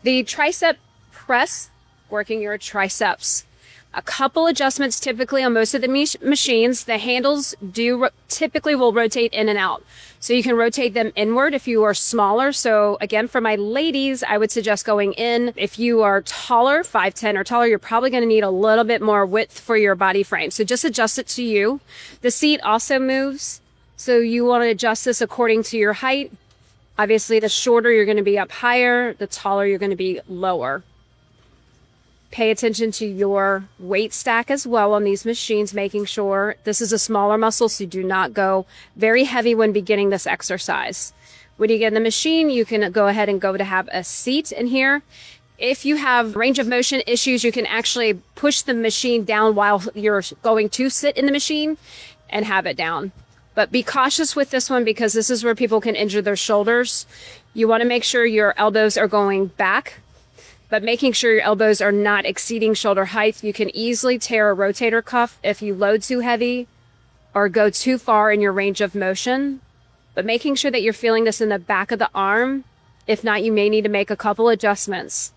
The tricep press, working your triceps. A couple adjustments typically on most of the machines. The handles typically will rotate in and out. So you can rotate them inward if you are smaller. So again, for my ladies, I would suggest going in. If you are taller, 5'10" or taller, you're probably going to need a little bit more width for your body frame. So just adjust it to you. The seat also moves. So you want to adjust this according to your height. Obviously, the shorter you're going to be up higher, the taller you're going to be lower. Pay attention to your weight stack as well on these machines, making sure this is a smaller muscle, so do not go very heavy when beginning this exercise. When you get in the machine, you can go ahead and go to have a seat in here. If you have range of motion issues, you can actually push the machine down while you're going to sit in the machine and have it down. But be cautious with this one because this is where people can injure their shoulders. You want to make sure your elbows are going back, but making sure your elbows are not exceeding shoulder height. You can easily tear a rotator cuff if you load too heavy or go too far in your range of motion. But making sure that you're feeling this in the back of the arm. If not, you may need to make a couple adjustments.